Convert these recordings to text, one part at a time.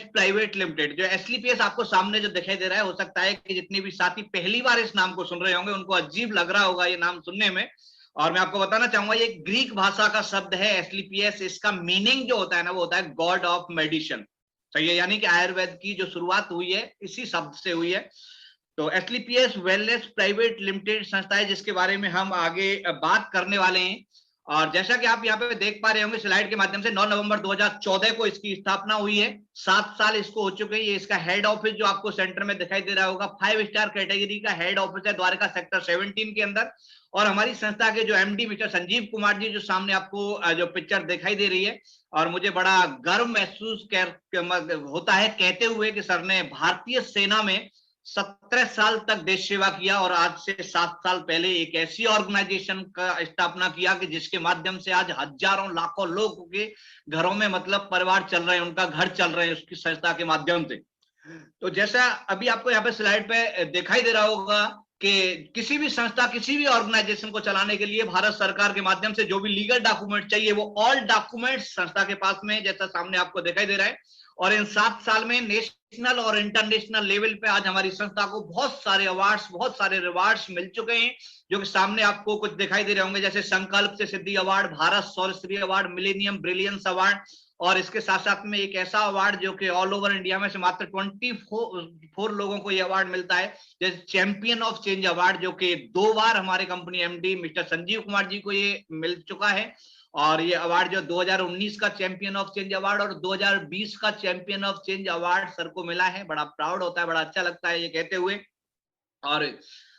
Private limited, जो एसलीपीएस आपको सामने जो दिखाई दे रहा है, हो सकता है कि जितने भी साथी पहली बार इस नाम को सुन रहे होंगे उनको अजीब लग रहा होगा ये नाम सुनने में। और मैं आपको बताना चाहूंगा ये ग्रीक भाषा का शब्द है एसलीपीएस। इसका मीनिंग जो होता है ना, वो होता है गॉड ऑफ मेडिसिन। सही है, यानी कि आयुर्वेद की जो शुरुआत हुई है इसी शब्द से हुई है। तो एसलीपीएस वेलनेस प्राइवेट लिमिटेड संस्था है जिसके बारे में हम आगे बात करने वाले हैं। और जैसा कि आप यहाँ पे देख पा रहे होंगे स्लाइड के माध्यम से, 9 नवंबर 2014 को इसकी स्थापना हुई है। 7 साल इसको हो चुके हैं। ये इसका हेड ऑफिस जो आपको सेंटर में दिखाई दे रहा होगा, 5 स्टार कैटेगरी का हेड ऑफिस है द्वारका सेक्टर 17 के अंदर। और हमारी संस्था के जो एमडी मिस्टर संजीव कुमार जी, जो सामने आपको जो पिक्चर दिखाई दे रही है, और मुझे बड़ा गर्व महसूस होता है कहते हुए कि सर ने भारतीय सेना में 17 साल तक देश सेवा किया और आज से 7 साल पहले एक ऐसी ऑर्गेनाइजेशन का स्थापना किया कि जिसके माध्यम से आज हजारों लाखों लोगों के घरों में मतलब परिवार चल रहे हैं, उनका घर चल रहे हैं उसकी संस्था के माध्यम से। तो जैसा अभी आपको यहाँ पे स्लाइड पे दिखाई दे रहा होगा कि किसी भी संस्था, किसी भी ऑर्गेनाइजेशन को चलाने के लिए भारत सरकार के माध्यम से जो भी लीगल डॉक्यूमेंट चाहिए वो ऑल डॉक्यूमेंट्स संस्था के पास में, जैसा सामने आपको दिखाई दे रहा है। और इन 7 साल में नेशनल और इंटरनेशनल लेवल पे आज हमारी संस्था को बहुत सारे अवार्ड्स, बहुत सारे रिवार्ड्स मिल चुके हैं, जो कि सामने आपको कुछ दिखाई दे रहे होंगे, जैसे संकल्प से सिद्धि अवार्ड, भारत शौर्य अवार्ड, मिलेनियम ब्रिलियंस अवार्ड, और इसके साथ साथ में एक ऐसा अवार्ड जो कि ऑल ओवर इंडिया में से मात्र 24 लोगों को यह अवार्ड मिलता है, जैसे चैंपियन ऑफ चेंज अवार्ड, जो कि 2 बार हमारे company MD mister Sanjeev Kumar ji को ये मिल चुका है। और ये अवार्ड जो 2019 का चैंपियन ऑफ चेंज अवार्ड और 2020 का champion of change award sir को मिला है। बड़ा प्राउड होता है, बड़ा अच्छा लगता है ये कहते हुए। और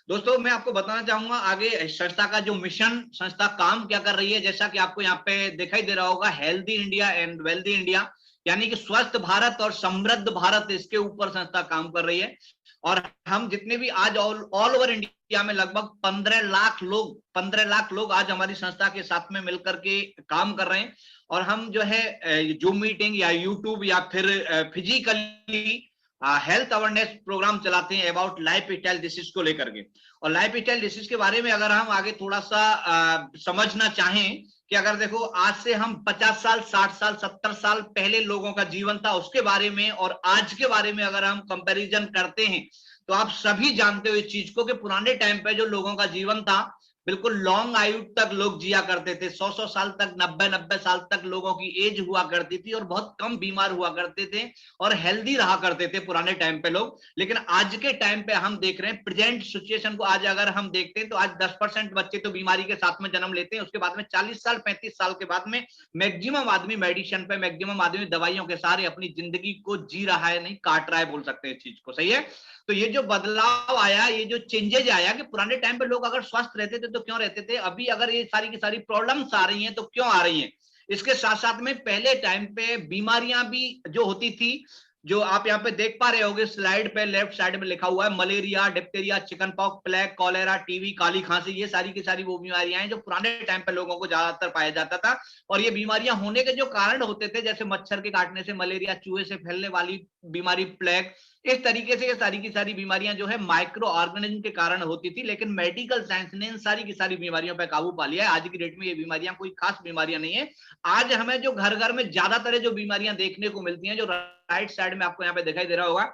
दोस्तों मैं आपको बताना चाहूंगा आगे संस्था का जो मिशन, संस्था काम क्या कर रही है। जैसा कि आपको यहाँ पे दिखाई दे रहा होगा, healthy India and wealthy India, यानी कि स्वस्थ भारत और समृद्ध भारत, इसके ऊपर संस्था काम कर रही है। और हम जितने भी आज ऑल ओवर इंडिया में लगभग 15 लाख लोग आज हमारी संस्था के साथ में मिलकर के काम कर रहे हैं। और हम जो है जूम मीटिंग या यूट्यूब या फिर फिजिकली हेल्थ अवेयरनेस प्रोग्राम चलाते हैं अबाउट लाइफ स्टाइल डिसीज को लेकर के। और लाइफ स्टाइल डिसीज के बारे में अगर हम आगे थोड़ा सा समझना चाहें कि अगर देखो आज से हम 50 साल, 60 साल, 70 साल पहले लोगों का जीवन था उसके बारे में और आज के बारे में अगर हम कंपैरिजन करते हैं, तो आप सभी जानते हो इस चीज को कि पुराने टाइम पे जो लोगों का जीवन था, बिल्कुल लॉन्ग आयु तक लोग जिया करते थे। 100 साल तक, 90 साल तक लोगों की एज हुआ करती थी और बहुत कम बीमार हुआ करते थे और हेल्दी रहा करते थे पुराने टाइम पे लोग। लेकिन आज के टाइम पे हम देख रहे हैं प्रेजेंट सिचुएशन को, आज अगर हम देखते हैं तो आज 10% बच्चे तो बीमारी के साथ में जन्म लेते हैं। उसके बाद में 40 साल, 35 साल के बाद में मैक्सिमम आदमी मेडिसिन पे, मैक्सिमम आदमी दवाइयों के सहारे अपनी जिंदगी को जी रहा है, नहीं काट रहा है, बोल सकते हैं चीज को। सही है। तो ये जो बदलाव आया, ये जो चेंजेज आया कि पुराने टाइम पे लोग अगर स्वस्थ रहते थे तो क्यों रहते थे, अभी अगर ये सारी की सारी प्रॉब्लम्स आ रही हैं तो क्यों आ रही हैं। इसके साथ साथ में पहले टाइम पे बीमारियां भी जो होती थी, जो आप यहाँ पे देख पा रहे होगे स्लाइड पे लेफ्ट साइड में लिखा हुआ है, malaria, diphtheria, chicken pox, plague, cholera, TB, काली खांसी, ये सारी की सारी वो बीमारियां हैं जो पुराने टाइम पे लोगों को ज्यादातर पाया जाता था। और ये बीमारियां होने के जो कारण होते थे, जैसे मच्छर के काटने से मलेरिया, चूहे से फैलने वाली बीमारी प्लेग, इस तरीके से ये सारी की सारी बीमारियां जो है माइक्रो ऑर्गेनिज्म के कारण होती थी। लेकिन मेडिकल साइंस ने इन सारी की सारी बीमारियों पर काबू पा लिया है। आज की डेट में ये बीमारियां कोई खास बीमारियां नहीं है। आज हमें जो घर घर में ज्यादातर जो बीमारियां देखने को मिलती हैं, जो राइट साइड में आपको यहाँ पे दिखाई दे रहा होगा,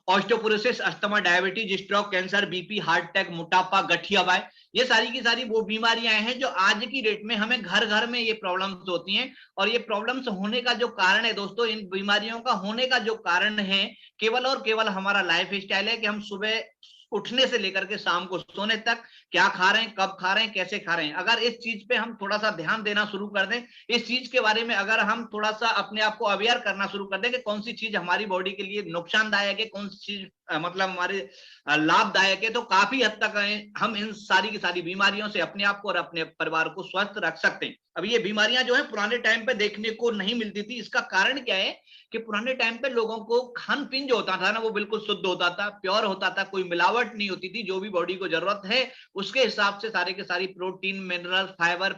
osteoporosis, asthma, diabetes, stroke, cancer, BP, heart attack, मोटापा, गठिया वाय, ये सारी की सारी वो बीमारियां हैं जो आज की डेट में हमें घर घर में ये प्रॉब्लम्स होती हैं। और ये प्रॉब्लम्स होने का जो कारण है दोस्तों, इन बीमारियों का होने का जो कारण है केवल और केवल हमारा लाइफ स्टाइल है कि हम सुबह उठने से लेकर के शाम को सोने तक क्या खा रहे हैं, कब खा रहे हैं, कैसे खा रहे हैं। अगर इस चीज पे हम थोड़ा सा ध्यान देना शुरू कर दें, इस चीज के बारे में अगर हम थोड़ा सा अपने आप को अवेयर करना शुरू कर दें कि कौन सी चीज हमारी बॉडी के लिए नुकसानदायक है, कौन सी चीज मतलब हमारे लाभदायक है, तो काफी हद तक हम इन सारी की सारी बीमारियों से अपने आप को और अपने परिवार को स्वस्थ रख सकते हैं। अब ये बीमारियां जो है पुराने टाइम पे देखने को नहीं मिलती थी। इसका कारण क्या है कि पुराने टाइम पे लोगों को खान पीन जो होता था ना, वो बिल्कुल शुद्ध होता था, प्योर होता था, कोई मिलावट नहीं होती थी। जो भी बॉडी को जरूरत है उसके हिसाब से सारे के सारी प्रोटीन, मिनरल, फाइबर,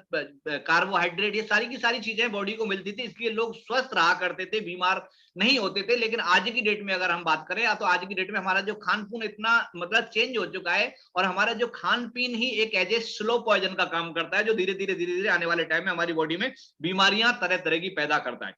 कार्बोहाइड्रेट, ये सारी की सारी चीजें बॉडी को मिलती थी। इसलिए लोग स्वस्थ रहा करते थे, बीमार नहीं होते थे। लेकिन आज की डेट में अगर हम बात करें, तो आज की डेट में हमारा जो खान पीन इतना मतलब चेंज हो चुका है, और हमारा जो खान पीन ही एक एज ए स्लो पॉइजन का काम करता है, जो धीरे धीरे धीरे धीरे आने वाले टाइम में हमारी बॉडी में बीमारियां तरह तरह की पैदा करता है।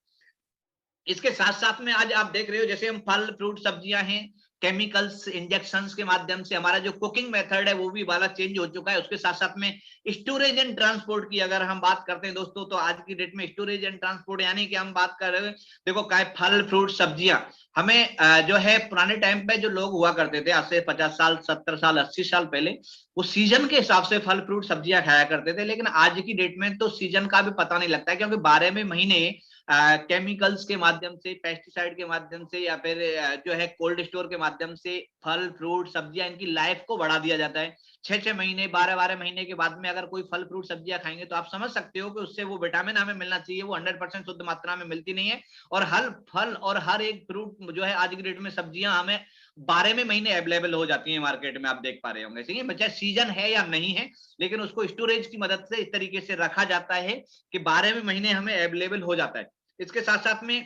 इसके साथ साथ में आज आप देख रहे हो जैसे हम फल फ्रूट सब्जियां हैं, केमिकल्स इंजेक्शंस के माध्यम से हमारा जो कुकिंग मेथड है वो भी वाला चेंज हो चुका है। उसके साथ साथ में स्टोरेज एंड ट्रांसपोर्ट की अगर हम बात करते हैं दोस्तों, तो आज की डेट में स्टोरेज एंड ट्रांसपोर्ट यानी कि हम बात कर रहे हैं, देखो काय फल फ्रूट सब्जियां हमें जो है पुराने टाइम पे जो लोग हुआ करते थे, आज से 50 साल 70 साल 80 साल पहले, वो सीजन के हिसाब से फल फ्रूट सब्जियां खाया करते थे। लेकिन आज की डेट में तो सीजन का भी पता नहीं लगता है, क्योंकि 12वें महीने केमिकल्स के माध्यम से, पेस्टिसाइड के माध्यम से, या फिर जो है कोल्ड स्टोर के माध्यम से फल फ्रूट सब्जियां इनकी लाइफ को बढ़ा दिया जाता है। 6-6 महीने 12-12 महीने के बाद में अगर कोई फल फ्रूट सब्जियां खाएंगे तो आप समझ सकते हो कि उससे वो विटामिन हमें मिलना चाहिए वो 100% शुद्ध मात्रा में मिलती नहीं है। और हर फल और हर एक फ्रूट जो है आज की डेट में सब्जियां हमें 12वें महीने अवेलेबल हो जाती है मार्केट में, आप देख पा रहे होंगे। ठीक है, चाहे सीजन है या नहीं है, लेकिन उसको स्टोरेज की मदद से इस तरीके से रखा जाता है कि 12वें महीने हमें अवेलेबल हो जाता है। इसके साथ साथ में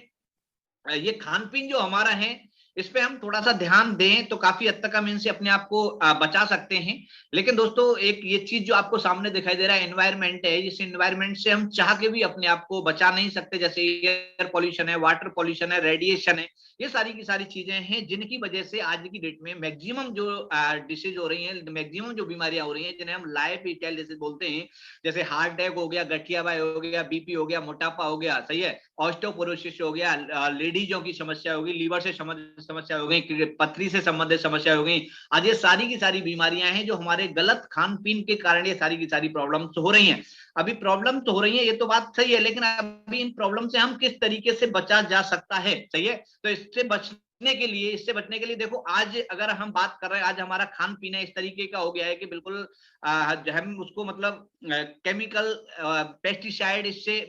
ये खान पीन जो हमारा है, इस पे हम थोड़ा सा ध्यान दें तो काफी हद तक हम इनसे अपने आप को बचा सकते हैं। लेकिन दोस्तों एक ये चीज जो आपको सामने दिखाई दे रहा है एनवायरमेंट है, इस एनवायरमेंट से हम चाह के भी अपने आप को बचा नहीं सकते। जैसे एयर पॉल्यूशन है, वाटर पॉल्यूशन है, रेडिएशन है, ये सारी की सारी चीजें हैं जिनकी वजह से आज की डेट में मैक्सिमम जो डिसीज हो रही है, मैक्सिमम जो बीमारियां हो रही हैं, जिन्हें हम लाइफ स्टाइल डिसीज बोलते हैं, जैसे हार्ट अटैक हो गया, गठियावाई हो गया, बीपी हो गया, मोटापा हो गया, सही है, ऑस्टियोपोरोसिस हो गया, लेडीजों की समस्या होगी, लीवर से समस्या हो गई, पथरी से संबंधित समस्या हो गई। आज ये सारी की सारी बीमारियां हैं जो हमारे गलत खान पीन के कारण ये सारी की सारी प्रॉब्लम्स हो रही हैं। अभी प्रॉब्लम तो हो रही है, ये तो बात सही है, लेकिन अभी इन प्रॉब्लम से हम किस तरीके से बचा जा सकता है, सही है। तो इससे बचने के लिए देखो, आज अगर हम बात कर रहे हैं, आज हमारा खान पीना इस तरीके का हो गया है कि बिल्कुल हम उसको मतलब केमिकल पेस्टिसाइड इससे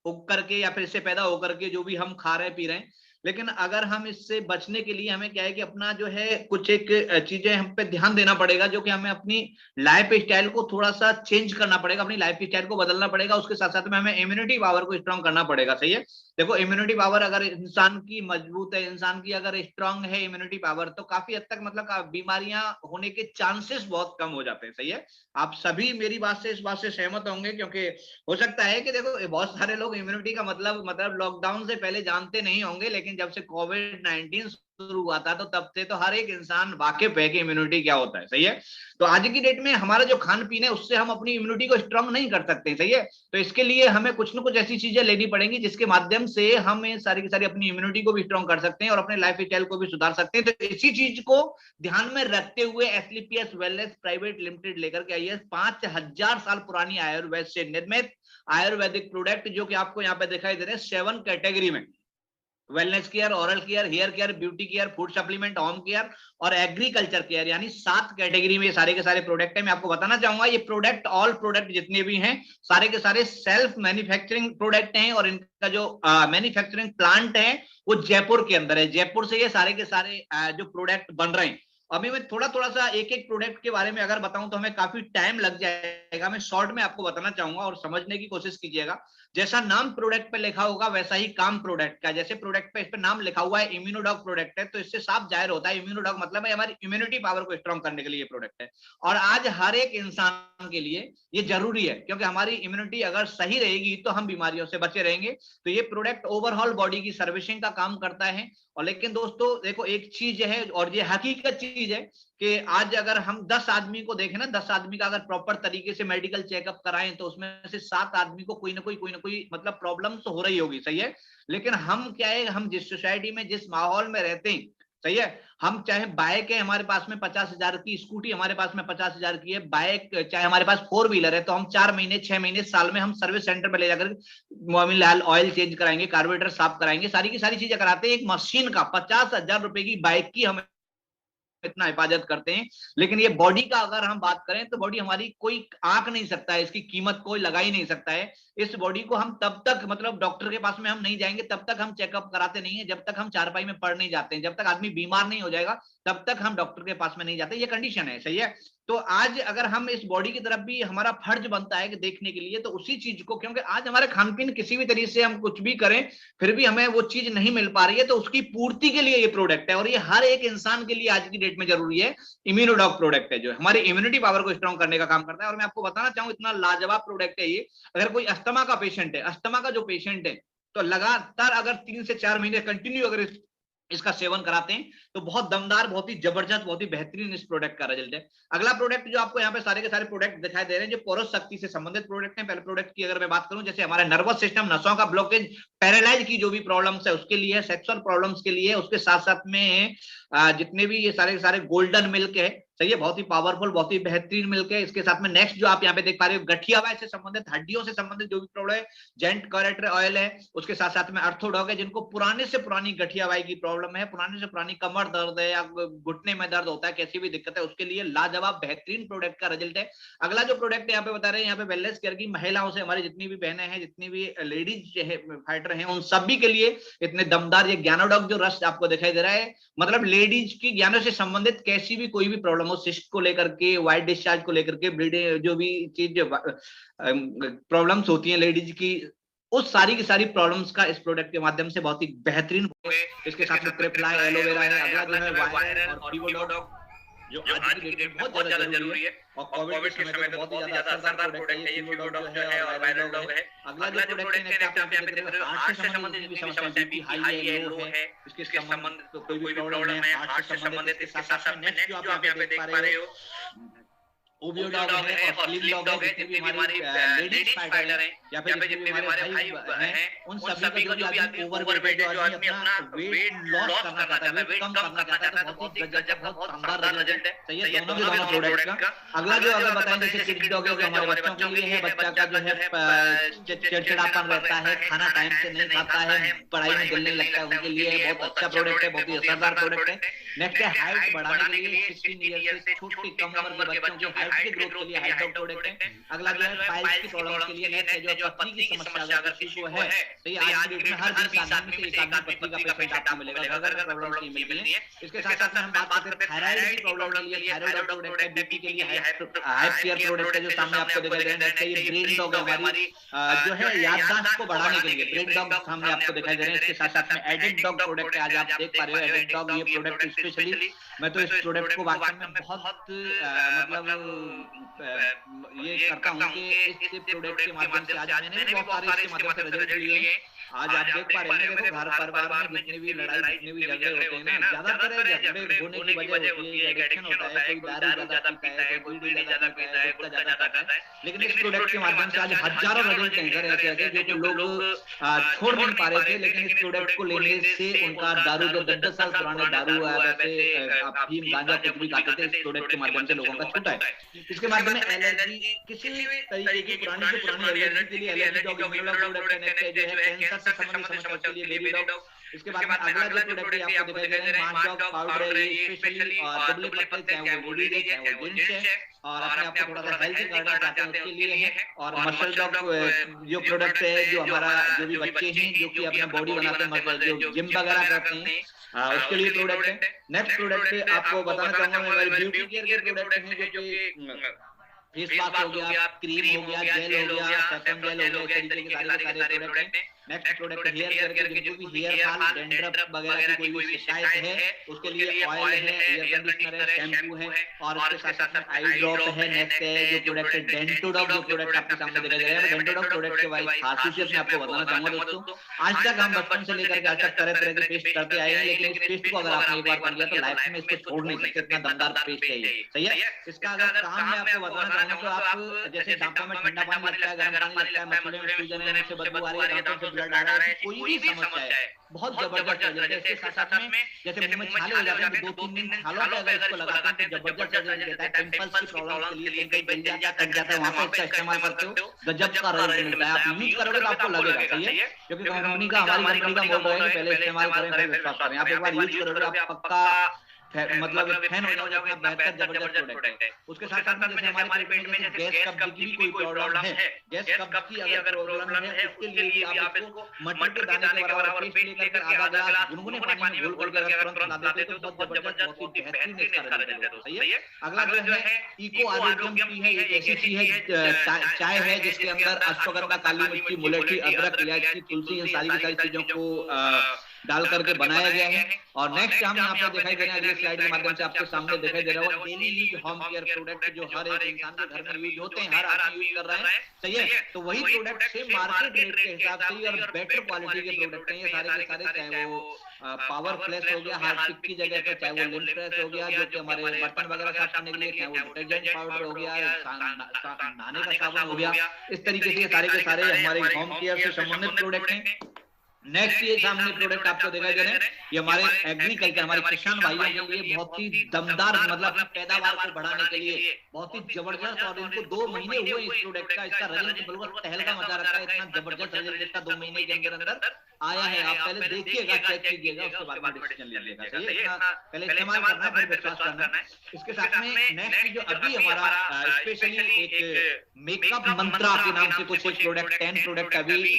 उग करके या फिर इससे पैदा होकर के जो भी हम खा रहे पी रहे हैं। लेकिन अगर हम इससे बचने के लिए हमें क्या है कि अपना जो है कुछ एक चीजें हम पे ध्यान देना पड़ेगा, जो कि हमें अपनी लाइफ स्टाइल को थोड़ा सा चेंज करना पड़ेगा, अपनी लाइफ स्टाइल को बदलना पड़ेगा। उसके साथ साथ में हमें इम्यूनिटी पावर को स्ट्रांग करना पड़ेगा, सही है। देखो इम्यूनिटी पावर अगर इंसान की मजबूत है, इंसान की अगर स्ट्रांग है इम्यूनिटी पावर, तो काफी हद तक मतलब बीमारियां होने के चांसेस बहुत कम हो जाते हैं, सही है। आप सभी मेरी बात से इस बात से सहमत होंगे, क्योंकि हो सकता है कि देखो बहुत सारे लोग इम्यूनिटी का मतलब लॉकडाउन से पहले जानते नहीं होंगे, लेकिन जब से कोविड-19 शुरू हुआ था तो तब से तो हर एक इंसान वाकिफ है कि इम्यूनिटी क्या होता है, सही है। तो आज की डेट में हमारा जो खान पीन है उससे हम अपनी इम्यूनिटी को स्ट्रांग नहीं कर सकते, सही है। तो इसके लिए हमें कुछ ना कुछ ऐसी चीजें लेनी पड़ेंगी जिसके माध्यम से हम सारी की सारी अपनी इम्यूनिटी को भी स्ट्रांग कर सकते हैं और अपने लाइफ स्टाइल को भी सुधार सकते हैं। तो इसी चीज को ध्यान में रखते हुए एसलीपीएस वेलनेस प्राइवेट लिमिटेड लेकर के आई है 5000 साल पुरानी आयुर्वेद से निर्मित आयुर्वेदिक प्रोडक्ट, जो कि आपको यहाँ पे दिखाई दे रहे हैं 7 कैटेगरी में, wellness care, oral care, hair care, beauty care, food supplement, home care और एग्रीकल्चर केयर, यानी 7 कैटेगरी में ये सारे के सारे प्रोडक्ट है। मैं आपको बताना चाहूंगा ये प्रोडक्ट ऑल प्रोडक्ट जितने भी हैं सारे के सारे सेल्फ मैन्युफैक्चरिंग प्रोडक्ट हैं, और इनका जो मैन्युफैक्चरिंग प्लांट है वो जयपुर के अंदर है। जयपुर से ये सारे के सारे जो प्रोडक्ट बन रहे हैं। अभी मैं थोड़ा थोड़ा सा एक एक प्रोडक्ट के बारे में अगर बताऊं तो हमें काफी टाइम लग जाएगा। मैं शॉर्ट में आपको बताना चाहूंगा और समझने की कोशिश कीजिएगा। जैसा नाम प्रोडक्ट पे लिखा होगा वैसा ही काम प्रोडक्ट का। जैसे प्रोडक्ट पे इस पे नाम लिखा हुआ है इम्यूनोडॉग प्रोडक्ट है, तो इससे साफ जाहिर होता है इम्यूनोडॉग मतलब है हमारी इम्यूनिटी पावर को स्ट्रॉन्ग करने के लिए प्रोडक्ट है। और आज हर एक इंसान के लिए ये जरूरी है, क्योंकि हमारी इम्यूनिटी अगर सही रहेगी तो हम बीमारियों से बचे रहेंगे। तो ये प्रोडक्ट ओवरऑल बॉडी की सर्विसिंग का काम करता है। और लेकिन दोस्तों देखो एक चीज है, और ये हकीकत चीज है कि आज अगर हम 10 आदमी को देखें ना, 10 आदमी का अगर प्रॉपर तरीके से मेडिकल चेकअप कराएं तो उसमें से 7 आदमी को कोई ना कोई मतलब प्रॉब्लम तो हो रही होगी, सही है। लेकिन हम क्या है, हम जिस सोसाइटी में जिस माहौल में रहते हैं, सही है, हम चाहे बाइक है हमारे पास में 50,000 की, स्कूटी हमारे पास में 50,000 की है, बाइक चाहे हमारे पास 4 व्हीलर है, तो हम 4 महीने 6 महीने साल में हम सर्विस सेंटर पे ले जाकर मोबिल ऑयल चेंज कराएंगे, कार्बोरेटर साफ कराएंगे, सारी की सारी चीजें कराते हैं। एक मशीन का 50,000 रुपए की बाइक की हम इतना हिफाजत करते हैं। लेकिन ये बॉडी का अगर हम बात करें तो बॉडी हमारी कोई आंक नहीं सकता है, इसकी कीमत कोई लगा ही नहीं सकता है। इस बॉडी को हम तब तक मतलब डॉक्टर के पास में हम नहीं जाएंगे, तब तक हम चेकअप कराते नहीं है, जब तक हम चारपाई में पड़ नहीं जाते हैं। जब तक आदमी बीमार नहीं हो जाएगा तब तक हम डॉक्टर के पास में नहीं जाते, ये कंडीशन है, सही है। तो आज अगर हम इस बॉडी की तरफ भी हमारा फर्ज बनता है कि देखने के लिए, तो उसी चीज को, क्योंकि आज हमारे खान पीन किसी भी तरीके से हम कुछ भी करें फिर भी हमें वो चीज नहीं मिल पा रही है, तो उसकी पूर्ति के लिए ये प्रोडक्ट है। और ये हर एक इंसान के लिए आज की डेट में जरूरी है। इम्यूनोडॉग प्रोडक्ट है जो हमारी इम्यूनिटी पावर को स्ट्रॉन्ग करने का काम करता है। और मैं आपको बताना चाहूँ इतना लाजवाब प्रोडक्ट है ये। अगर कोई अस्थमा का पेशेंट है, अस्थमा का जो पेशेंट है तो लगातार अगर 3 से 4 महीने कंटिन्यू अगर इसका सेवन कराते हैं तो बहुत दमदार, बहुत ही जबरदस्त, बहुत ही बेहतरीन इस प्रोडक्ट का रिजल्ट है। अगला प्रोडक्ट जो आपको यहाँ पे सारे के सारे प्रोडक्ट दिखाई दे रहे हैं जो पोरस शक्ति से संबंधित प्रोडक्ट हैं। पहले प्रोडक्ट की अगर मैं बात करूं, जैसे हमारे नर्वस सिस्टम, नसों का ब्लॉकेज, पैरालाइज की जो भी प्रॉब्लम्स है उसके लिए, सेक्सुअल प्रॉब्लम्स के लिए, उसके साथ साथ में जितने भी ये सारे के सारे गोल्डन मिल्क है, सही है, बहुत ही पावरफुल, बहुत ही बेहतरीन मिल्क है। इसके साथ में नेक्स्ट जो आप यहाँ पे देख पा रहे हो, गठिया वाय से संबंधित, हड्डियों से संबंधित जो भी प्रॉब्लम है, जेंट करेक्टर ऑयल है। उसके साथ साथ में अर्थोडॉग है, जिनको पुराने से पुरानी गठिया वाय की प्रॉब्लम है, पुराने से पुरानी कमर दर्द है या घुटने में दर्द होता है, कैसी भी दिक्कत है, उसके लिए लाजवाब बेहतरीन प्रोडक्ट का रिजल्ट है। अगला जो प्रोडक्ट यहाँ पे बता रहे हैं, यहाँ पे वेलनेस केयर की महिलाओं से, हमारी जितनी भी बहनें हैं, जितनी भी लेडीज फाइटर हैं, उन सभी के लिए इतने दमदार ये ज्ञानोडॉग जो रस आपको दिखाई दे रहा है, मतलब लेडीज की ज्ञानों से संबंधित कैसी भी कोई भी प्रॉब्लम हो, सिस्ट को लेकर के, वाइट डिस्चार्ज को लेकर के, ब्लीडिंग, जो भी चीज प्रॉब्लम्स होती हैं लेडीज की, उस सारी की सारी प्रॉब्लम्स का इस प्रोडक्ट के माध्यम से बहुत ही बेहतरीन। इसके साथ में ट्रिप्लाई एलोवेरा है। अगला जो है वायरल और फीवोडॉग, जो आज की डेट में बहुत ज्यादा जरूरी है और कोविड के समय पे बहुत ही ज्यादा असरदार प्रोडक्ट है ये फीवोडॉग जो है और वायरल डॉग है। अगला जो प्रोडक्ट है आप यहाँ पे देख रहे हो, हार्ट से संबंधित भी समस्या है, बीपी हाई है, लो है, इसके संबंधित कोई भी प्रॉब्लम है हार्ट से संबंधित, इसके साथ साथ नेक्स्ट जो आप यहाँ पे देख पा रहे हो, ओबियोडॉग है और स्लिम डॉग है, जितनी भी हमारी लेडीज फाइटर हैं या फिर जितने भी हमारे भाई हैं, उन सभी का जो भी आदमी ओवरवेट है, जो आदमी अपना वेट लॉस करना चाहता है, वेट कम करना चाहता है, बहुत ही गजब, बहुत शानदार रिजल्ट है। सही है दोनों प्रोडक्ट का। अगला जो अगर बताएं, जैसे किड डॉग है, जो हमारे बच्चों के लिए है, बच्चा का जो है चिड़चिड़ापन रहता है, खाना टाइम से नहीं खाता है, पढ़ाई में दिल नहीं लगता है, उनके लिए बहुत अच्छा प्रोडक्ट है, बहुत ही असरदार प्रोडक्ट है। नेक्स्ट है हाइट बढ़ाने के लिए 16 ईयर से छोटी कम उम्र के बच्चों की हाइट की ग्रोथ के लिए हाइट प्रोडक्ट है। अगला जो है पाइल्स की प्रॉब्लम के लिए नेक्स्ट है, जो पत्नी की समस्या अगर किसी को है, तो ये आज की डेट में हर 20 आदमी में से एक आदमी पत्नी का पेशेंट आपको मिलेगा, अगर प्रॉब्लम नहीं मिलती है। इसके साथ साथ में हम बात करते हैं थायराइड की प्रॉब्लम के लिए, थायराइड प्रोडक्ट है, बीपी के लिए हाइप केयर प्रोडक्ट है, जो सामने आपको दिखाई दे रहा है। ये ब्रेन डॉग हमारी जो है याददाश्त को बढ़ाने के लिए, ब्रेन डॉग सामने आपको दिखाई दे रहे हैं। इसके साथ साथ में एडिट डॉग प्रोडक्ट है, आज आप देख पा रहे हो एडिट डॉग, ये प्रोडक्ट स्पेशली मैं तो इस प्रोडक्ट को वाकई में बहुत मतलब ये करता हूँ कि इस प्रोडक्ट के माध्यम से आज मैंने भी बहुत सारे इसके माध्यम से रिजल्ट लिए हैं। आज आप देख पा रहे हैं, देखो घर परिवार में जितने भी लड़ाई, जितने भी झगड़े होते हैं ना, ज्यादातर झगड़े होने की वजह होती है एडिक्शन होता है, कोई दारू ज्यादा पीता है, कोई बीड़ी ज्यादा पीता है, गुटखा ज्यादा खाता है। लेकिन इस प्रोडक्ट के माध्यम से आज हजारों रिजल्ट ऐसे ऐसे जो कि लोग छोड़ नहीं पा रहे थे, लेकिन इस प्रोडक्ट को लेने से उनका दारू, जो 10-10 साल पुराने दारू वैसे अफीम गांजा कुछ भी खाते थे, इस प्रोडक्ट के माध्यम से लोगों का छूटा है। इसके माध्यम में एलर्जी, किसी भी तरीके की पुरानी से पुरानी एलर्जी के लिए एलर्जी डॉग इम्यूनोडॉग प्रोडक्ट है, जो है कैंसर से संबंधित समस्या के लिए बेबी डॉग। इसके बाद में अगला जो प्रोडक्ट है आपको दिखाई दे रहा है, मास डॉग पाउडर है, ये स्पेशली दुबले पतले, चाहे वो लेडीज है चाहे वो जेंट्स है, और अपने आप को थोड़ा सा हेल्थी करना चाहते हैं उसके लिए है। और मसल डॉग जो प्रोडक्ट है, जो हमारा जो भी बच्चे हैं जो कि अपना बॉडी बनाते हैं, मतलब जो जिम वगैरह करते हैं, उसके लिए प्रोडक्ट है। नेक्स्ट प्रोडक्ट आपको बताना चाहूंगा मैं, हमारे ब्यूटी केयर के प्रोडक्ट हैं, जो कि फेस वाश हो गया, क्रीम हो गया, जेल हो गया, सेफन जेल हो गया, इस तरीके के सारे प्रोडक्ट हैं। नेक्स्ट प्रोडक्ट हेयर केयर के, जिनको भी हेयर फॉल, डैंड्रफ वगैरह की कोई भी शिकायत है, उसके लिए ऑयल है, एयर कंडीशनर है, शैम्पू है, और उसके साथ साथ आई ड्रॉप है। नेक्स्ट है जो प्रोडक्ट है डेंटोडॉग, जो प्रोडक्ट आपके सामने दिखाई दे रहा है। डेंटोडॉग प्रोडक्ट के बारे में खासियत मैं आपको बताना चाहूंगा दोस्तों, आज तक हम बचपन से लेकर के आज तक तरह तरह के पेस्ट करते आए हैं, लेकिन इस पेस्ट को अगर आपने एक बार कर लिया तो लाइफ में इसको छोड़ नहीं सकते, इतना दमदार पेस्ट है ये। सही है। इसका अगर काम मैं आपको बताना चाहूंगा तो आप जैसे दांतों में ठंडा पानी लगता है, गर्म पानी लगता है, मसूड़े में सूजन है, उससे बदबू आ रही है, दांतों से ब्लड आ रहा है, कोई भी समस्या है, बहुत जबरदस्त रिजल्ट है। इसके साथ में जैसे मुंह में छाले हो जाते हैं, 2-3 दिन छालों पे अगर इसको लगाते हैं तो जबरदस्त रिजल्ट देता है। पिंपल्स की प्रॉब्लम के लिए, कहीं जल जाता है, कट जाता है, वहां पे इसका इस्तेमाल करते हो, गजब का रिजल्ट मिलता है। आप यूज करोगे तो आपको लगेगा। सही है, क्योंकि कंपनी का, हमारी कंपनी का मोटो है कि पहले इस्तेमाल करें फिर विश्वास करें। आप एक बार यूज करोगे आप पक्का मतलब फैन हो जाओगे, बेहतर जबरदस्त प्रोडक्ट है। उसके साथ साथ में जैसे हमारे पेट में जैसे गैस कब्ज की भी कोई प्रॉब्लम है, गैस कब्ज की अगर प्रॉब्लम है, उसके लिए भी आप इसको मटर के दाने के बराबर पेस्ट लेकर के आधा ग्लास गुनगुने पानी में घोल कर तुरंत पिला देते हो तो बहुत जबरदस्त, बहुत ही बेहतरीन इसका रिजल्ट है। सही है। अगला जो है इको आरोग्यम टी है, एक ऐसी टी है, चाय है जिसके अंदर अश्वगंधा, काली मिर्ची, मुलेठी, अदरक, इलायची, तुलसी, इन सारी की सारी चीजों को डाल करके बनाया गया है। और नेक्स्ट हम यहाँ पे दिखाई दे रहे हैं, अगले स्लाइड के माध्यम से आपके सामने दिखाई दे रहा होगा, daily use home care product जो हर एक इंसान के घर में यूज होते हैं, हर आदमी यूज कर रहा है, सही है। तो वही प्रोडक्ट सेम मार्केट रेट के हिसाब से ही और बेटर क्वालिटी के प्रोडक्ट हैं ये सारे के सारे, चाहे वो पावर फ्लैश हो गया हार्पिक की जगह पे, चाहे वो लिंट फ्रेश हो गया जो कि हमारे बर्तन वगैरह साफ करने के लिए, चाहे वो डिटर्जेंट पाउडर हो गया, नहाने का साबुन हो गया, इस तरीके से सारे के सारे हमारे होम केयर से संबंधित प्रोडक्ट हैं। नेक्स्ट ये सामने प्रोडक्ट आपको दिखाई दे रहे हैं, ये हमारे एग्रीकल्चर हमारे किसान भाइयों के लिए बहुत ही दमदार, मतलब पैदावार को बढ़ाने के लिए बहुत ही जबरदस्त, और इनको 2 महीने हुए इस प्रोडक्ट का, इसका रिजल्ट बिल्कुल तहलका मचा रखा है, इतना जबरदस्त रिजल्ट इसका 2 महीने के अंदर अंदर आया है। आप पहले देखिएगा, चेक कीजिएगा, उसके बाद में डिसीजन लीजिएगा, सही है। इतना पहले इस्तेमाल करना है, फिर विश्वास करना है। इसके साथ में नेक्स्ट जो अभी हमारा स्पेशली एक मेकअप मंत्रा के नाम से कुछ एक प्रोडक्ट 10 प्रोडक्ट अभी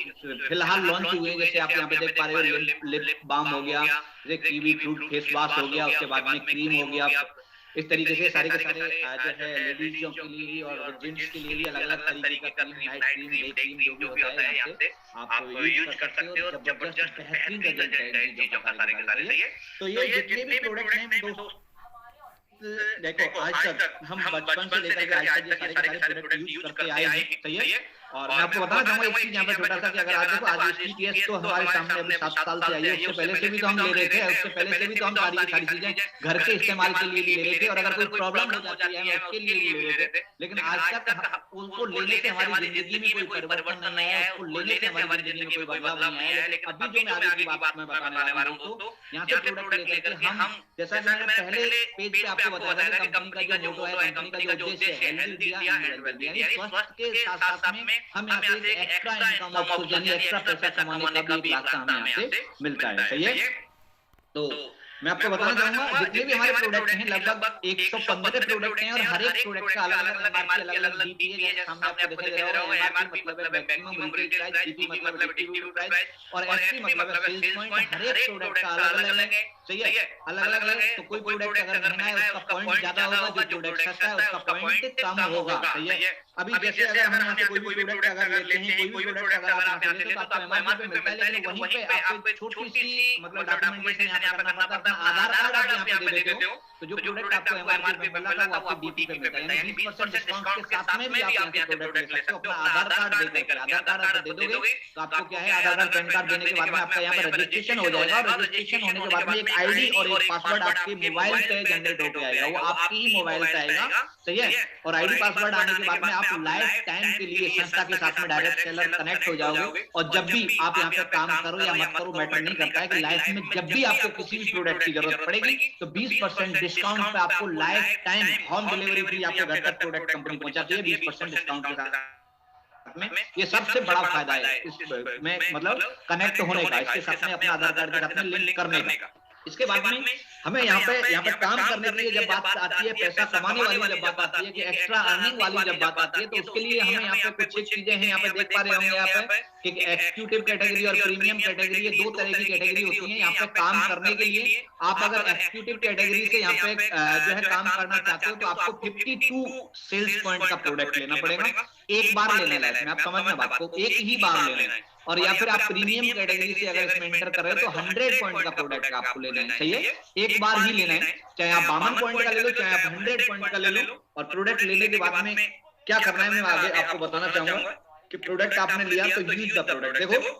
फिलहाल लॉन्च हुए, जैसे आप यहाँ पे देख पा रहे हो, लिप बाम हो गया, कीवी फ्रूट फेस वॉश हो गया, उसके बाद में क्रीम हो गया, इस तरीके से सारे के सारे जो है लेडीजों के लिए भी और जेंट्स के लिए भी अलग अलग तरीके का cream, night cream, day cream जो भी होता है यहाँ से आप यूज कर सकते हो, जबरदस्त बेहतरीन रिजल्ट है इन चीजों का सारे के सारे। तो ये जितने भी प्रोडक्ट हैं दोस्तों, देखो आज तक हम बचपन से लेकर के आज तक ये सारे के सारे प्रोडक्ट यूज करते आए हैं, सही है। और मैं आपको बताना चाहूंगा एक चीज यहाँ पे छोटा सा, कि अगर आज देखो आज STPS तो हमारे सामने अभी 7 साल से आई है, उससे पहले से भी तो हम ले रहे थे, उससे पहले से भी तो हम सारी चीजें घर के इस्तेमाल के लिए भी ले रहे थे, और अगर कोई प्रॉब्लम हो जाती है हम उसके लिए भी ले रहे थे। लेकिन आज तक उनको लेने से हमारी जिंदगी में कोई परिवर्तन नहीं आया, उसको लेने से हमारी जिंदगी में कोई बदलाव नहीं आया। लेकिन अभी जो मैं आगे की बात मैं बताने वाला हूँ, तो यहाँ से प्रोडक्ट लेकर के हम, जैसा कि मैंने पहले पेज पे आपको बताया था, कंपनी का जो मोटो है, कंपनी का जो उद्देश्य है, हेल्दी इंडिया एंड वेल्थ, यानी स्वास्थ्य के साथ साथ में हम यहाँ से एक्स्ट्रा इनकम ऑफ, यानी एक्स्ट्रा पैसा कमाने का भी एक रास्ता हमें यहाँ से मिलता है, सही है। तो मैं आपको बताना चाहूंगा जितने भी हमारे प्रोडक्ट हैं लगभग 115 प्रोडक्ट हैं, और हर एक प्रोडक्ट का अलग अलग एमआरपी, अलग अलग बीपी है, जैसे सामने आपको दिखाई दे रहा होगा। एमआरपी मतलब है मैक्सिमम रिटेल प्राइस, बीपी मतलब डिस्ट्रीब्यूटर प्राइस, और एसपी मतलब है सेल्स पॉइंट। हर एक प्रोडक्ट का अलग अलग है, सही है, अलग अलग है। तो कोई प्रोडक्ट अगर महंगा है उसका पॉइंट ज्यादा होगा, जो प्रोडक्ट सस्ता है उसका पॉइंट कम होगा, सही है। अभी जैसे अगर हम यहाँ से कोई भी प्रोडक्ट अगर लेते हैं, कोई भी प्रोडक्ट अगर आप यहाँ से लेते हो तो आपको एमआरपी पे मिलता है, लेकिन वहीं पे आपको छोटी सी मतलब डॉक्यूमेंटेशन यहाँ पे करना पड़ता है। आधार कार्ड आप यहाँ पे दे देते हो तो जो प्रोडक्ट आपको एमआरपी पे मिला था वो आपको डीपी पे मिलता है, यानी 20% डिस्काउंट के साथ में भी आप यहाँ से प्रोडक्ट ले सकते हो। अपना आधार कार्ड देकर, आधार कार्ड आप दे दोगे तो आपको क्या है, आधार कार्ड पैन कार्ड देने के बाद में आपका यहाँ पे रजिस्ट्रेशन हो जाएगा, और रजिस्ट्रेशन होने के बाद में एक आईडी और एक पासवर्ड आपके मोबाइल पे जनरेट होकर आएगा, वो आपकी ही मोबाइल पे आएगा, सही है। और आईडी पासवर्ड आने के बाद में आप लाइफ टाइम के लिए संस्था के साथ में डायरेक्ट सेलर कनेक्ट हो जाओगे, और जब भी आप यहाँ पे काम करो या मत करो मैटर नहीं करता है, कि लाइफ में जब भी आपको किसी भी प्रोडक्ट की जरूरत पड़ेगी तो 20% डिस्काउंट पे आपको life time home delivery free आपके घर तक प्रोडक्ट कंपनी पहुंचाती है 20% डिस्काउंट के साथ में। ये सबसे बड़ा फायदा है इसमें, मतलब कनेक्ट होने का, इसके साथ में अपना आधार कार्ड के साथ में लिंक करने का। इसके बाद में हमें यहाँ पे काम करने के लिए जब बात आती है, पैसा कमाने वाली जब बात आती है, कि एक्स्ट्रा अर्निंग वाली जब बात आती है, तो उसके लिए हमें यहाँ पे कुछ चीजें हैं, यहाँ पे देख पा रहे होंगे यहाँ पे कि एक्जीक्यूटिव कैटेगरी और प्रीमियम कैटेगरी, ये 2 तरह की कैटेगरी होती है यहाँ पे काम करने के लिए। आप अगर एक्जीक्यूटिव कैटेगरी से यहाँ पे जो है काम करना चाहते हो तो आपको 52 सेल्स पॉइंट का प्रोडक्ट लेना पड़ेगा, एक बार लेना है, आप समझना बात को, एक ही बार लेना है। और या फिर आप प्रीमियम कैटेगरी से अगर इसमें एंटर कर रहे हो तो 100 पॉइंट का प्रोडक्ट आपको लेना है, सही है, एक बार ही लेना है, चाहे आप 52 पॉइंट का ले लो, चाहे आप 100 पॉइंट का ले लो। और प्रोडक्ट लेने के बाद में क्या करना है मैं आगे आपको बताना चाहूंगा, कि प्रोडक्ट आपने लिया तो यूज द प्रोडक्ट। देखो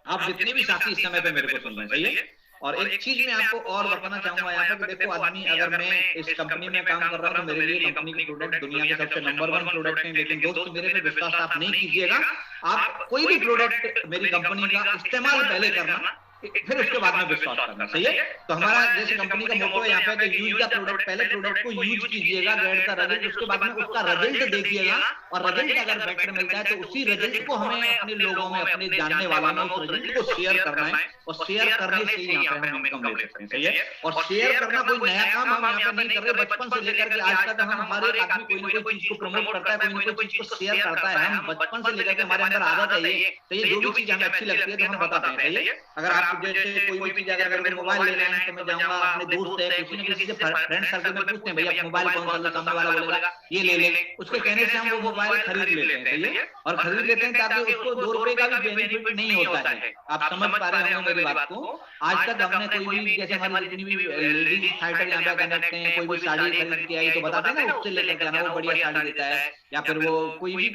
आप जितने भी साथी इस समय पे मेरे को सुन रहे हैं, सही है। और एक चीज मैं आपको और बताना चाहूंगा यहाँ पे, देखो आदमी, अगर मैं इस कंपनी में काम कर रहा हूँ तो मेरे लिए कंपनी के प्रोडक्ट दुनिया के सबसे नंबर 1 प्रोडक्ट हैं, लेकिन दोस्त मेरे पे विश्वास आप नहीं कीजिएगा। आप कोई भी प्रोडक्ट मेरी कंपनी का इस्तेमाल पहले करना, फिर उसके बाद में विश्वास करना, सही है। तो हमारा जैसे कंपनी का मोटो है यहाँ पे कि यूज द प्रोडक्ट, पहले प्रोडक्ट को यूज कीजिएगा, गेट द रिजल्ट, उसके बाद में उसका रिजल्ट देखिएगा, और रिजल्ट अगर बेटर मिलता है तो उसी रिजल्ट को हमें अपने लोगों में, अपने जानने वालों में उस रिजल्ट को शेयर करना है, और शेयर करने से ही यहाँ पे हम इनकम ले सकते हैं, सही है। और शेयर करना कोई नया काम हम यहाँ पे नहीं कर रहे, बचपन से लेकर के आज तक हम, हमारे एक आदमी कोई ना कोई चीज को प्रमोट करता है, कोई ना कोई चीज को शेयर करता है, हम बचपन से लेकर के हमारे अंदर आदत है ये, तो ये जो भी चीज हमें अच्छी लगती है तो हम बताते हैं, सही है। अगर आप आप जैसे कोई भी चीज अगर मेरे को मोबाइल लेना है तो मैं जाऊंगा अपने दोस्त है किसी न किसी से फ्रेंड सर्कल में पूछते हैं भैया मोबाइल कौन सा लो, सामने वाला बोलेगा ये ले ले, उसके कहने से हम वो मोबाइल खरीद लेते हैं, सही है, और खरीद लेते हैं ताकि उसको 2 रुपए का भी बेनिफिट नहीं होता है। आप समझ पा रहे होंगे मेरी बात को। आज तक हमने कोई भी जैसे हमारी जितनी भी लेडीज साइट यहाँ पे कनेक्ट हैं, कोई भी साड़ी खरीद के आई तो बताते हैं ना उससे लेकर के आना, वो बढ़िया साड़ी देता है, या फिर वो कोई भी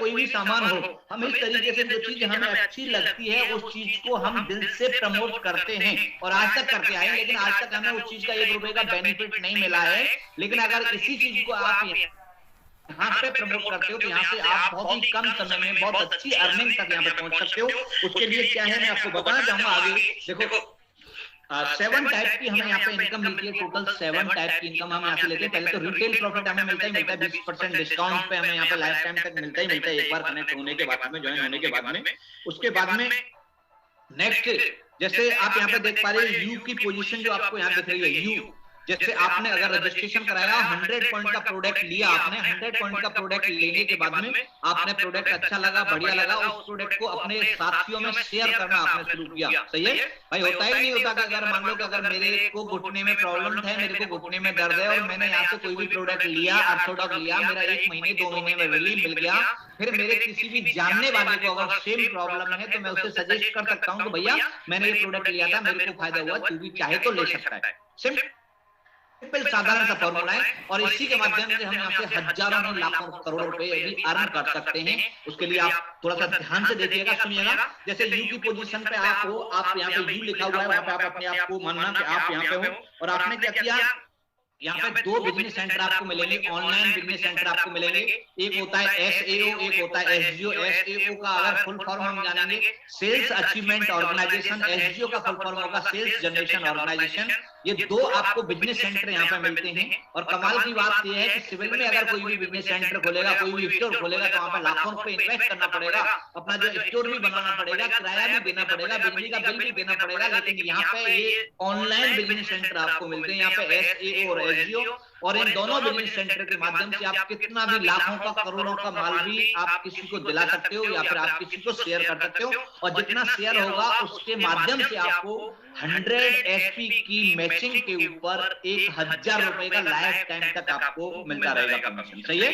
कोई भी सामान हो, हम इस तरीके से जो चीज हमें अच्छी लगती है उस चीज को हम दिल से प्रमोट करते हैं और आज तक करते आए, लेकिन आज तक हमें उस चीज का 1 रुपए का बेनिफिट नहीं मिला है। लेकिन अगर इसी चीज को आप यहाँ पे प्रमोट करते हो तो यहाँ से आप बहुत ही कम समय में बहुत अच्छी अर्निंग तक यहाँ पे पहुंच सकते हो। उसके लिए क्या है मैं आपको बताना चाहूंगा आगे। देखो 7 टाइप की हमें यहाँ पे इनकम मिलती है, टोटल 7 टाइप की इनकम हम यहाँ से लेते हैं। पहले तो रिटेल प्रॉफिट हमें मिलता है 20% डिस्काउंट पे हमें यहाँ पे लाइफ टाइम तक मिलता है एक बार कनेक्ट होने के बाद में, ज्वाइन होने के बाद में। उसके बाद में नेक्स्ट जैसे आप यहाँ पे देख पा रहे हैं यू की पोजीशन जो आपको यहाँ दिख रही है, यू जैसे आपने अगर रजिस्ट्रेशन कराया 100 पॉइंट का प्रोडक्ट लिया, आपने 100 पॉइंट का प्रोडक्ट लेने के बाद में आपने प्रोडक्ट अच्छा लगा, बढ़िया लगा, उस प्रोडक्ट को अपने साथियों में शेयर करना आपने शुरू किया, सही है भाई। होता ही नहीं होता कि अगर मान लो कि अगर मेरे को घुटने में प्रॉब्लम है, मेरे को घुटने में दर्द है और मैंने यहाँ से कोई भी प्रोडक्ट लिया, ऑर्थोडॉक्स लिया, मेरा 1 महीने 2 महीने में रिलीफ मिल गया, फिर मेरे किसी भी जानने वाले को अगर सेम प्रॉब्लम है तो मैं उसे सजेस्ट कर सकता हूँ कि भैया मैंने ये प्रोडक्ट लिया था, मेरे को फायदा हुआ, तू भी चाहे तो ले सकता है। सिंपल साधारण सा फॉर्मूला है और इसी के माध्यम से हम यहाँ से हजारों नहीं लाखों करोड़ों रुपए भी अर्न कर सकते हैं। उसके लिए आप थोड़ा सा ध्यान से देखिएगा, सुनिएगा। जैसे यू की पोजीशन पे आप हो, आप यहाँ पे यू लिखा हुआ है, वहां पे आप अपने आप को मानना कि आप यहाँ पे हो और आपने क्या किया, यहाँ पे 2 बिजनेस सेंटर आपको मिलेंगे, ऑनलाइन बिजनेस सेंटर आपको मिलेंगे। एक होता है SAO, एक होता है SGO। SAO का अगर फुल फॉर्म हम जानेंगे सेल्स अचीवमेंट ऑर्गेनाइजेशन, SGO का फुल फॉर्म होगा सेल्स जनरेशन ऑर्गेनाइजेशन। ये 2 आपको बिजनेस सेंटर यहाँ पे मिलते हैं और कमाल की बात यह है कि सिविल में अगर कोई भी बिजनेस सेंटर खोलेगा, कोई भी स्टोर खोलेगा तो वहाँ पे लाखों रुपए इन्वेस्ट करना पड़ेगा, अपना जो स्टोर भी बनाना पड़ेगा, किराया भी देना पड़ेगा, बिजली का बिल भी देना पड़ेगा। लेकिन यहाँ पे ये ऑनलाइन बिजनेस सेंटर आपको मिलते हैं, यहाँ पे SAO और SGO, और इन दोनों बिजनेस सेंटर के माध्यम से आप कितना भी लाखों का करोड़ों का माल भी आप किसी को दिला सकते हो या फिर आप किसी को शेयर कर सकते हो और जितना शेयर होगा उसके माध्यम से आपको 100 SP की मैचिंग के ऊपर 1000 रुपए का लाइफ टाइम तक आपको मिलता रहेगा कमीशन, सही है,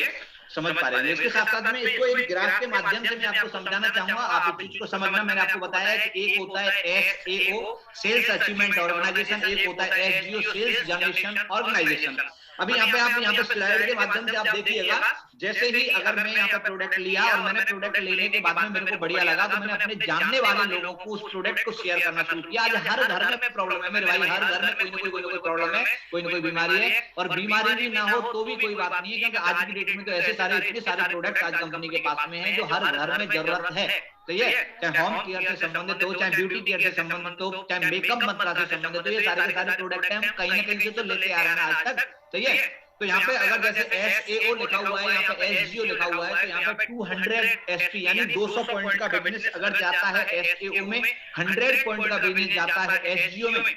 समझ पा रहे हैं। इसके साथ साथ में इसको एक ग्राफ के माध्यम से मैं आपको समझाना चाहूंगा, आप इस चीज को समझना। मैंने आपको बताया कि एक होता है SAO सेल्स अचीवमेंट ऑर्गेनाइजेशन, एक होता है SGO सेल्स जनरेशन ऑर्गेनाइजेशन। अभी यहाँ पे आप यहाँ पे स्लाइड के माध्यम से आप देखिएगा, जैसे ही अगर मैं यहाँ पे प्रोडक्ट लिया और मैंने प्रोडक्ट लेने के बाद में मेरे को बढ़िया लगा तो मैंने अपने जानने वाले लोगों को उस प्रोडक्ट को शेयर करना शुरू किया। आज हर घर में प्रॉब्लम है मेरे भाई, हर घर में कोई ना कोई प्रॉब्लम है, कोई ना कोई बीमारी है, और बीमारी भी ना हो तो भी कोई बात नहीं है, क्योंकि आज की डेट में तो ऐसे सारे इतने सारे प्रोडक्ट आज कंपनी के पास में है जो हर घर में जरूरत है, तो ये चाहे होम केयर से संबंधित हो, चाहे ब्यूटी केयर से संबंधित हो, चाहे मेकअप मंत्रा से संबंधित हो, ये सारे के सारे प्रोडक्ट हम कहीं ना कहीं से तो लेते आ रहे हैं आज तक, तो ये तो यहाँ पे अगर जैसे SAO लिखा हुआ है, यहाँ पे SGO लिखा हुआ है, तो यहाँ पे 200 SP यानी 200 पॉइंट का बिजनेस अगर जाता है SAO में, 100 पॉइंट का बिजनेस जाता है SGO में,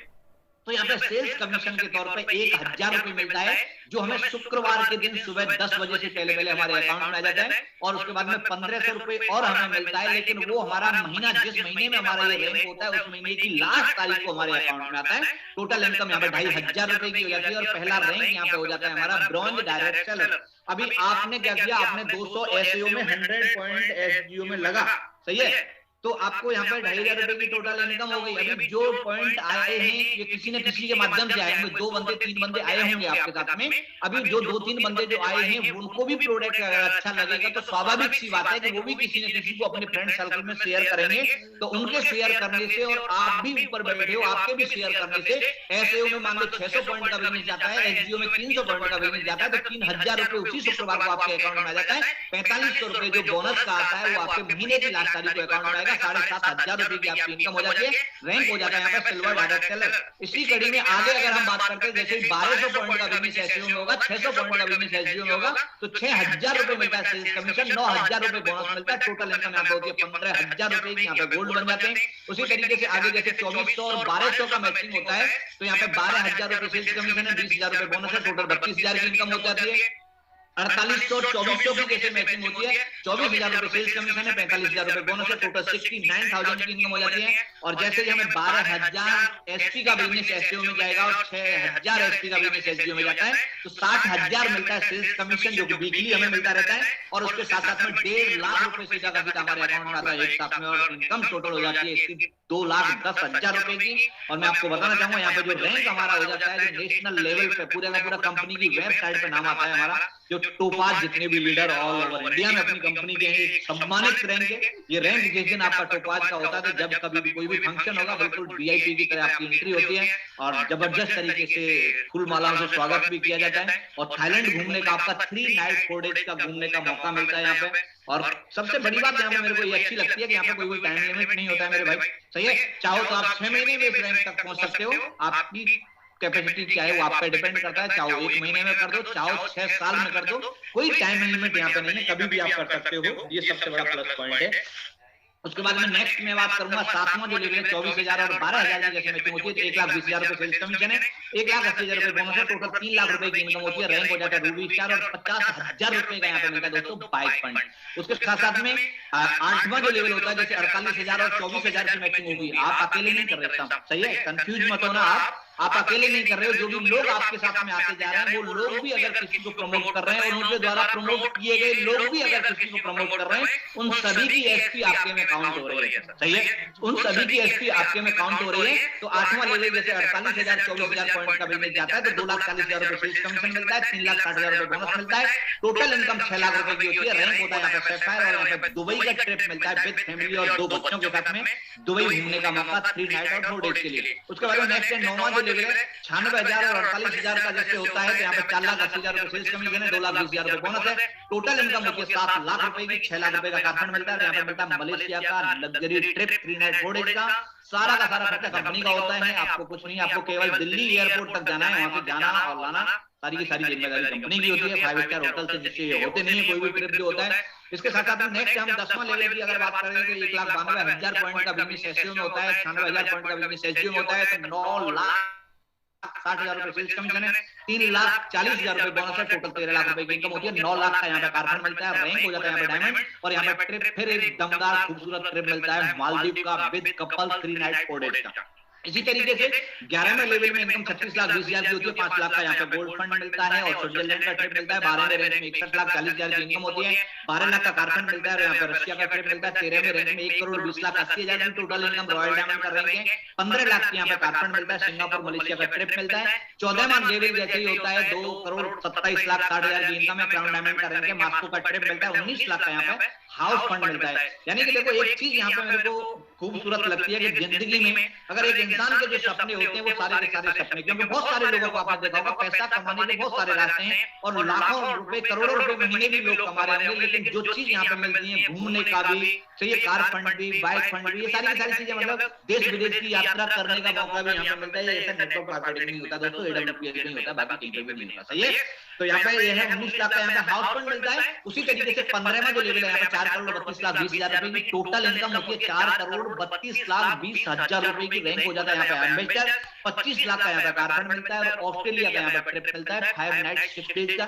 तो यहाँ पे सेल्स कमीशन के तौर पे 1000 रुपए मिलता है, जो हमें शुक्रवार के दिन सुबह 10 बजे से पहले हमारे अकाउंट में आ जाता है और उसके बाद में 1500 रुपए और हमें मिलता है। लेकिन वो हमारा महीना, जिस महीने में हमारा ये रैंक होता है उस महीने की लास्ट तारीख को हमारे अकाउंट में आता है। टोटल इनकम यहाँ पे 2500 रुपए की हो जाती है और पहला रैंक यहाँ पे हो जाता है हमारा ब्रॉन्ज डायरेक्ट सेलर। अभी आपने क्या किया, आपने 200 SAO में 100 पॉइंट SGO में लगा, सही है, तो आपको यहाँ पर 2500 रुपए की टोटल इनकम हो गई। अभी जो पॉइंट आए हैं ये किसी न किसी के माध्यम से आए होंगे, 2 बंदे 3 बंदे आए होंगे आपके साथ में। अभी जो 2-3 बंदे जो आए हैं उनको भी प्रोडक्ट अगर अच्छा लगेगा तो स्वाभाविक सी बात है कि वो भी किसी न किसी को अपने फ्रेंड सर्कल में शेयर करेंगे। तो उनके शेयर करने से और आप भी ऊपर बैठे हो, आपके भी शेयर करने से SAO में मान लो 600 पॉइंट का बिजनेस जाता है, SGO में 300 पॉइंट का बिजनेस जाता है, तो 3000 रुपए उसी शुक्रवार को आपके अकाउंट में आ जाता है। 4500 रुपए जो बोनस का आता है वो आपके महीने की लास्ट तारीख को अकाउंट में आएगा। 7500 रुपए की आपकी इनकम हो जाती है, रैंक हो जाता है यहाँ पे सिल्वर डायरेक्ट सेलर। इसी कड़ी में आगे अगर हम बात करते हैं, जैसे 1200 पॉइंट का बिजनेस SEO में होगा, 600 पॉइंट का बिजनेस SEO में होगा, तो 6000 रुपए मिलता है सेल्स कमीशन, 9000 रुपए बोनस मिलता है। टोटल इनकम यहाँ पे होती है 15000 रुपए की, यहाँ पे गोल्ड बन जाते हैं। उसी तरीके से आगे जैसे 2400 और 1200 का मैचिंग होता है, तो यहाँ पे 12000 रुपए सेल्स कमीशन है, 20000 रुपए बोनस है, टोटल 32000 की इनकम हो जाती है। 4800 2400 की जैसे मैचिंग होती है, 24,000 रुपए सेल्स कमीशन है, 45,000 रुपए बोनस है, टोटल 69,000 की इनकम हो जाती है। और जैसे ही हमें 12,000 एसपी का बिजनेस एसईओ में जाएगा और 6,000 एसपी का बिजनेस एसईओ में जाता है, तो 60,000 मिलता है सेल्स कमीशन, जो कि वीकली हमें मिलता रहता है। और उसके साथ साथ में 1.5 लाख रुपए सीधा का सीधा हमारे अकाउंट में आता है एक साथ में, और इनकम टोटल हो जाती है इसकी 2,10,000 रुपए की। और मैं आपको बताना चाहूंगा यहाँ पे जो रैंक हमारा हो जाता है, जो नेशनल लेवल पे पूरे का पूरा कंपनी की वेबसाइट पे नाम आता है हमारा, जो टोपाज जितने भी लीडर ऑल ओवर इंडिया में अपनी कंपनी के हैं, सम्मानित रैंक है ये रैंक। जिस दिन आपका टोपाज का होता है, तो जब कभी भी कोई भी फंक्शन होगा, बिल्कुल वीआईपी की तरह आपकी एंट्री होती है और जबरदस्त तरीके से फुल मालाओं से स्वागत भी किया जाता है। और थाईलैंड घूमने का आपका 3 नाइट 4 डेज का घूमने का मौका मिलता है यहाँ पे। और सबसे बड़ी बात यहाँ पे मेरे को ये अच्छी लगती है कि यहाँ पे कोई भी टाइम लिमिट नहीं होता है मेरे भाई, सही है। चाहो तो आप 6 महीने में इस रैंक तक पहुंच सकते हो, आपकी कैपेसिटी क्या है वो आप पे डिपेंड करता है। चाहो 1 महीने में कर दो, चाहो 6 साल में कर दो, कोई टाइम लिमिट यहाँ पे नहीं है, कभी भी आप कर सकते हो, ये सबसे बड़ा प्लस पॉइंट है। उसके बाद में नेक्स्ट में बात करूंगा 7वां जो लेवल है 24,000 और 12,000 की जैसे मैचिंग होती है, तो 1,20,000 रुपए सेल्स कमीशन है, 1,80,000 रुपए बोनस है, टोटल 3 लाख रुपए की इनकम होती है। रैंक हो जाता है रूबी स्टार और 50,000 रुपए का यहाँ पे मिलता है दोस्तों बाइक फंड। उसके साथ साथ में 8वां जो लेवल होता है, जैसे 48,000 और 24,000 की मैचिंग होगी, आप अकेले नहीं कर रहे, सही है, कंफ्यूज मत होना, आप अकेले नहीं कर रहे हो, जो भी लोग आपके साथ में आते जा रहे हैं वो लोग भी अगर किसी को प्रमोट कर रहे हैं और उनके द्वारा प्रमोट किए गए लोग भी अगर किसी को प्रमोट कर रहे हैं, उन सभी की एसपी आपके में काउंट हो रही है, सही है, उन सभी की एसपी आपके में काउंट हो रही है। तो 8वां लेवल जैसे 48,000 24,000 पॉइंट का बिजनेस जाता है, तो 2,40,000 रुपए सेल्स कमीशन मिलता है, 3,60,000 रुपए बोनस मिलता है, टोटल इनकम 6 लाख रुपए की होती है। रैंक होता है यहाँ पे सैफायर और यहाँ पे दुबई का ट्रिप मिलता है विद फैमिली और 2 बच्चों के साथ में दुबई घूमने का मौका 3 नाइट और 4 डेज के लिए। उसके बाद नेक्स्ट 9वां जो लेवल है 96,000 और 48,000 का जैसे होता है, तो यहाँ पे 4,80,000 रुपए सेल्स कमीशन है, 2,20,000 रुपए बोनस है, टोटल इनकम होती है 7 लाख रुपए की, 6 लाख रुपए का कारफंड मिलता है। यहाँ पे मिलता है मलेशिया का लग्जरी ट्रिप 3 नाइट 4 डेज का, सारा का सारा खर्चा कंपनी का होता है, आपको कुछ नहीं, आपको केवल दिल्ली एयरपोर्ट तक जाना है, वहां से जाना और लाना सारी की सारी जिम्मेदारी कंपनी की होती है। 5 स्टार होटल से जिससे होते नहीं है कोई भी ट्रिप जो होता है। इसके साथ साथ नेक्स्ट हम 10वां लेवल की अगर बात करें तो 1,92,000 पॉइंट का बिजनेस एसईओ में होता है, 96,000 पॉइंट का बिजनेस एसईओ में होता है, तो 9,60,000 रुपए सेल्स कमीशन है, 3,40,000 रुपए बोनस है, टोटल 13 लाख रुपए की इनकम होती है। 9 लाख का यहाँ पे कारफंड मिलता है, रैंक हो जाता है यहाँ पे डायमंड, और यहाँ पे ट्रिप फिर एक दमदार खूबसूरत ट्रिप मिलता है मालदीव का विद कपल 3 नाइट 4 डेज का। इसी तरीके से 11वें लेवल में इनकम 36,20,000 की होती है, 5 लाख का यहाँ पे गोल्ड फंड मिलता है और स्विट्जरलैंड का ट्रिप मिलता है। 12वें रेंज में 61,40,000 की इनकम होती है, 12 लाख का कारफंड मिलता है और यहाँ पे रशिया का ट्रिप मिलता है। 13वें रेंज में 1,20,80,000 की टोटल इनकम रॉयल डायमंड का रैंक है, 15 लाख की यहाँ पे कारफंड मिलता है, सिंगापुर मलेशिया का ट्रिप मिलता है। 14वां लेवल जैसे ही होता है 2,27,60,000 की इनकम है, क्राउन डायमंड का रैंक है, मास्को का ट्रिप मिलता है, 19 लाख का यहाँ पे हाउस फंड मिलता है। यानी कि देखो एक चीज यहाँ पे मेरे को खूबसूरत लगती है कि जिंदगी में अगर एक इंसान के जो सपने होते हैं वो सारे के सारे सपने, क्योंकि बहुत सारे लोगों को आपने देखा होगा पैसा कमाने के बहुत सारे रास्ते हैं और लाखों रुपए करोड़ों रुपए महीने भी लोग कमा रहे होंगे, लेकिन जो चीज यहाँ पे मिलती है घूमने का भी, चाहिए कार फंड भी, बाइक फंड भी, ये सारी की सारी चीजें, मतलब देश विदेश की यात्रा करने का मौका भी यहाँ पे मिलता है। ऐसा नेटवर्क मार्केटिंग नहीं होता दोस्तों, एडब्ल्यूपीएस नहीं होता, बाकी कहीं पे भी नहीं होता, सही है। तो यहाँ पे ये है 19 लाख का यहाँ पे हाउस फंड मिलता है। उसी तरीके से 15वां जो लेवल है यहाँ पे 4,32,20,000 रुपए की टोटल इनकम होती है, 4,32,20,000 रुपए की रैंक हो जाता है यहाँ पे एम्बेसडर। 25 लाख का यहाँ पे कारफंड मिलता है और ऑस्ट्रेलिया का यहाँ पे ट्रिप मिलता है 5 नाइट 6 डेज का।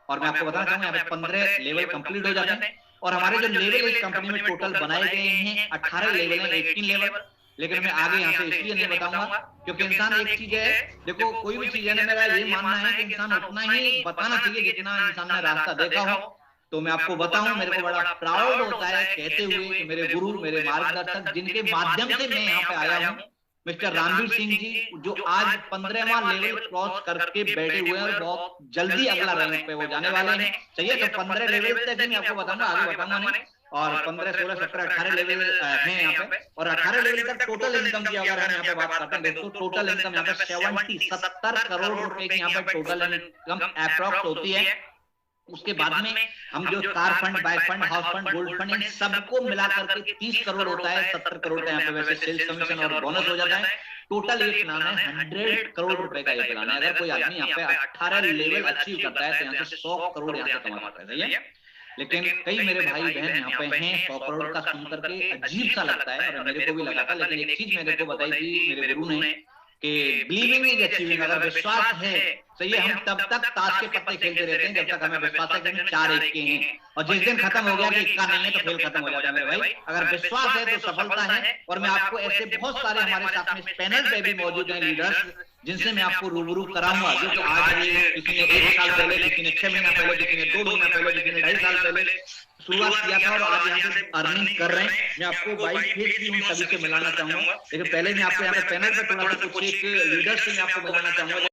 और मैं आपको बताना चाहूंगा यहाँ पे 15 लेवल कंप्लीट हो जाते हैं और हमारे जो लेवल इस कंपनी में टोटल बनाए गए हैं 18 लेवल है, 18 लेवल, लेकिन मैं आगे यहाँ से इसलिए नहीं बताऊंगा क्योंकि इंसान एक चीज है, देखो कोई भी चीज है ना, मेरा ये मानना है कि इंसान उतना ही बताना चाहिए जितना इंसान ने रास्ता देखा हो। तो मैं आपको बताऊं, मेरे को बड़ा प्राउड होता है कहते हुए कि मेरे गुरु, मेरे मार्गदर्शक जिनके माध्यम से मैं यहाँ पे आया हूँ, मिस्टर रणवीर सिंह जी, जो आज 15वां लेवल क्रॉस करके बैठे हुए हैं और बहुत जल्दी अगला रैंक पे वो जाने वाले हैं, चाहिए। तो 15 लेवल तक ही मैं आपको बताऊंगा, आगे बताऊंगा नहीं। और 15, 16, 17, 18 लेवल है यहाँ पे, और 18 लेवल तक टोटल इनकम की अगर हम यहाँ पे बात करते हैं दोस्तों, टोटल इनकम यहाँ पे 70 करोड़ रुपए की यहाँ पे टोटल इनकम अप्रॉक्स होती है। उसके बाद में हम जो car fund, bike fund, house fund, gold fund, इन सबको मिला करके 30 करोड़ होता है। 70 करोड़ का यहाँ पे वैसे सेल्स कमीशन और बोनस हो जाता है। टोटल ये प्लान है 100 करोड़ रुपए का ये प्लान है। अगर कोई आदमी यहाँ पे 18 लेवल अचीव करता है तो यहाँ से 100 करोड़ यहाँ से कमा सकता है, सही है। लेकिन कई मेरे भाई बहन यहाँ पे हैं 100 करोड़ का सुन करके अजीब सा लगता है और मेरे को भी लगा था, लेकिन एक चीज मेरे को बताई थी मेरे गुरु ने कि बिलीविंग इज अचीविंग, अगर विश्वास है तो ये हम तब तक ताश के पत्ते खेलते रहते हैं जब तक हमें विश्वास है कि हम 4-1 के हैं, और जिस दिन खत्म हो गया कि इक्का नहीं है तो खेल खत्म हो जाता है मेरे भाई। अगर विश्वास है तो सफलता है। और मैं आपको ऐसे बहुत सारे हमारे साथ में पैनल पे भी मौजूद हैं लीडर्स जिनसे मैं आपको रूबरू कराऊंगा, जो कि आज किसी ने 1 साल पहले, किसी ने 6 महीना पहले, किसी ने 2 महीना पहले, किसी ने 2.5 साल पहले शुरुआत किया था और आज यहाँ से अर्निंग कर रहे हैं। मैं आपको बाई फेस भी उन सभी से मिलाना चाहूंगा, लेकिन पहले मैं आपको यहाँ पे पैनल पे थोड़ा सा कुछ एक लीडर्स से मैं आपको मिलाना चाहूंगा।